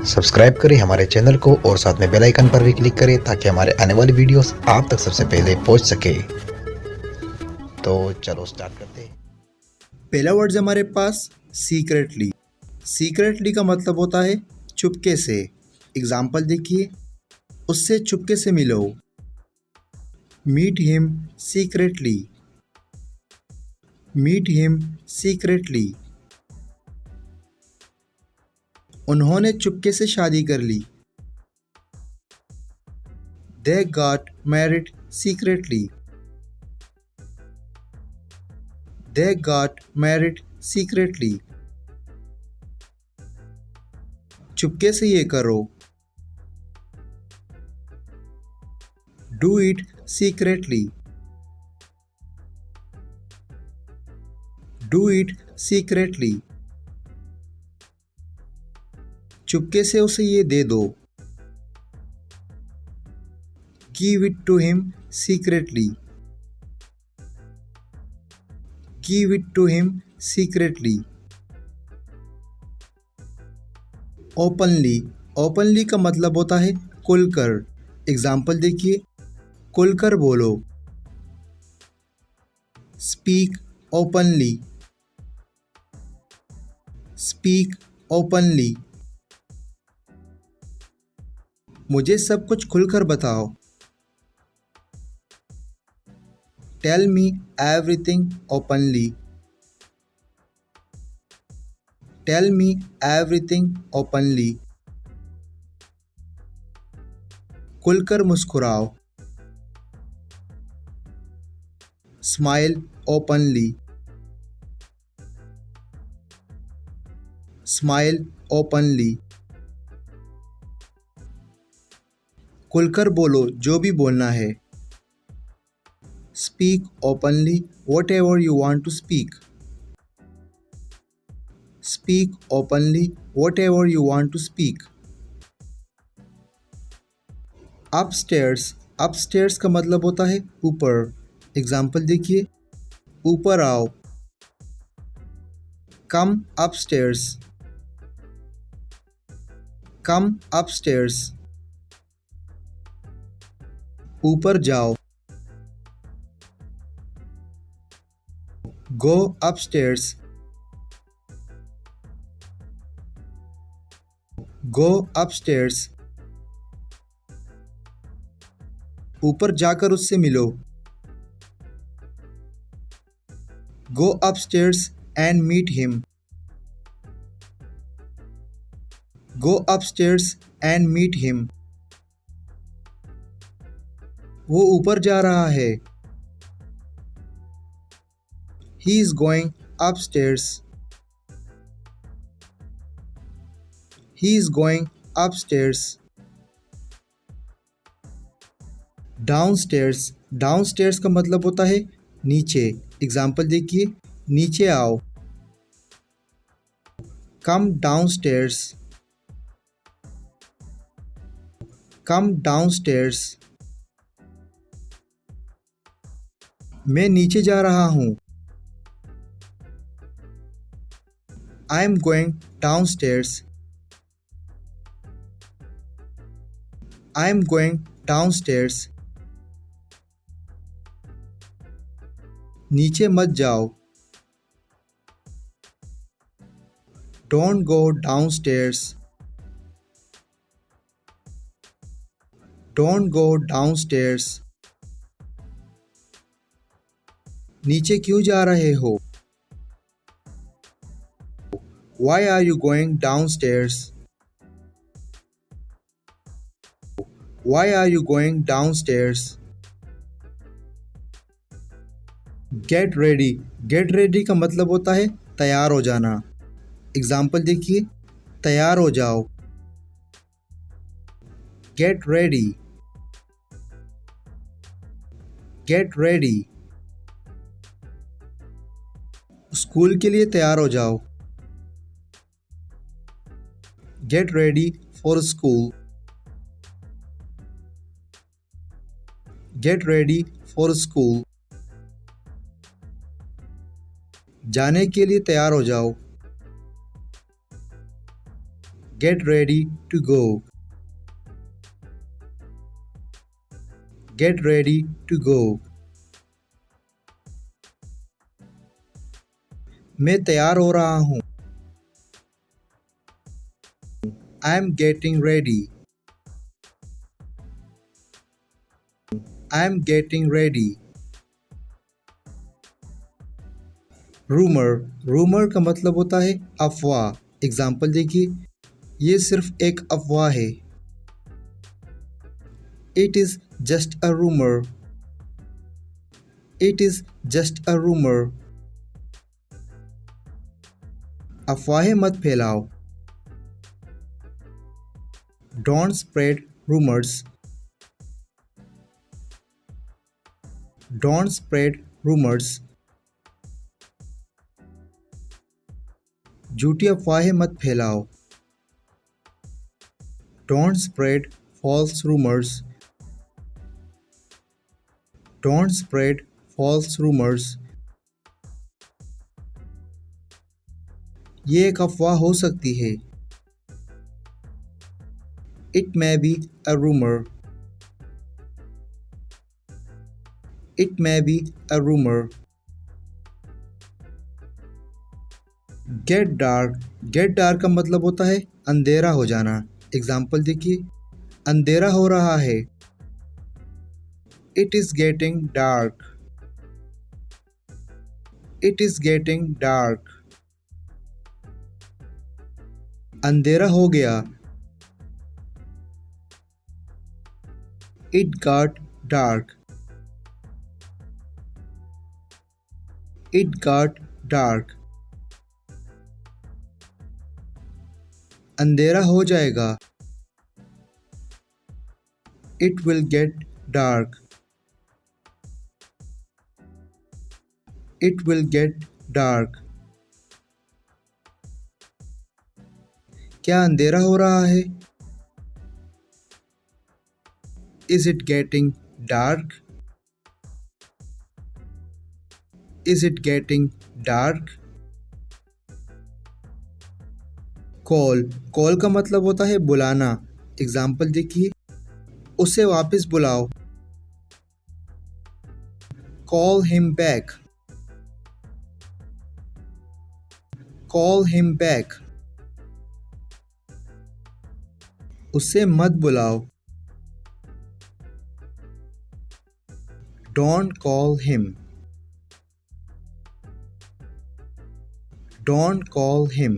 Subscribe करें हमारे channel को और साथ में बेल आइकन पर भी क्लिक करें ताकि हमारे आने वाली वीडियोस आप तक सबसे पहले पहुंच सके। तो चलो स्टार्ट करते हैं। पहला वर्ड है हमारे पास सीक्रेटली। सीक्रेटली का मतलब होता है चुपके से। एग्जाम्पल देखिए, उससे चुपके से मिलो। Meet him secretly. Meet him secretly. उन्होंने चुपके से शादी कर ली। They got married secretly. They got married secretly. चुपके से ये करो। Do it secretly. Do it secretly. चुपके से उसे ये दे दो। Give it to him secretly. Give it to him secretly. Openly. Openly का मतलब होता है खुलकर। एग्जाम्पल देखिए, खुलकर बोलो। Speak openly. Speak openly. मुझे सब कुछ खुलकर बताओ। Tell me everything openly. Tell me everything openly. खुलकर मुस्कुराओ। Smile openly. Smile openly. खुलकर बोलो जो भी बोलना है। Speak openly whatever you want to speak. Speak openly whatever you want to speak. Upstairs. Upstairs का मतलब होता है ऊपर। एग्जाम्पल देखिए, ऊपर आओ। Come upstairs. Come upstairs. ऊपर जाओ। Go upstairs. Go upstairs. ऊपर जाकर उससे मिलो। Go upstairs and meet him. Go upstairs and meet him. वो ऊपर जा रहा है। He is going upstairs. He is going upstairs. Downstairs. Downstairs का मतलब होता है नीचे। एग्जाम्पल देखिए, नीचे आओ। Come downstairs. Come downstairs. मैं नीचे जा रहा हूँ। I am going downstairs. I am going downstairs. नीचे मत जाओ। Don't go downstairs. Don't go downstairs. नीचे क्यों जा रहे हो? Why are you going downstairs? Why are you going downstairs? Get ready. Get ready का मतलब होता है तैयार हो जाना। एग्जाम्पल देखिए, तैयार हो जाओ। Get ready. Get ready. School के लिए तैयार हो जाओ। Get ready for school. Get ready for school. जाने के लिए तैयार हो जाओ। Get ready to go. Get ready to go. मैं तैयार हो रहा हूँ. I am getting ready. I am getting ready. Rumour. Rumour का मतलब होता है अफवाह. एग्जाम्पल देखिए, ये सिर्फ एक अफवाह है. It is just a rumor. It is just a rumor. अफवाहें मत फैलाओ. Don't spread rumors. Don't spread rumors. झूठी अफवाहें मत फैलाओ. Don't spread false rumors. Don't spread false rumors. ये एक अफवाह हो सकती है. It may be a rumor. It may be a rumor. Get dark. Get dark का मतलब होता है अंधेरा हो जाना. एग्जाम्पल देखिए, अंधेरा हो रहा है. It is getting dark. It is getting dark. अंधेरा हो गया. It got dark. It got dark. अंधेरा हो जाएगा. It will get dark. It will get dark. क्या अंधेरा हो रहा है? Is it getting dark? Is it getting dark? Call. Call का मतलब होता है बुलाना. एग्जाम्पल देखिए, उसे वापस बुलाओ. Call him back. Call him back. उसे मत बुलाओ. Don't call him. Don't call him.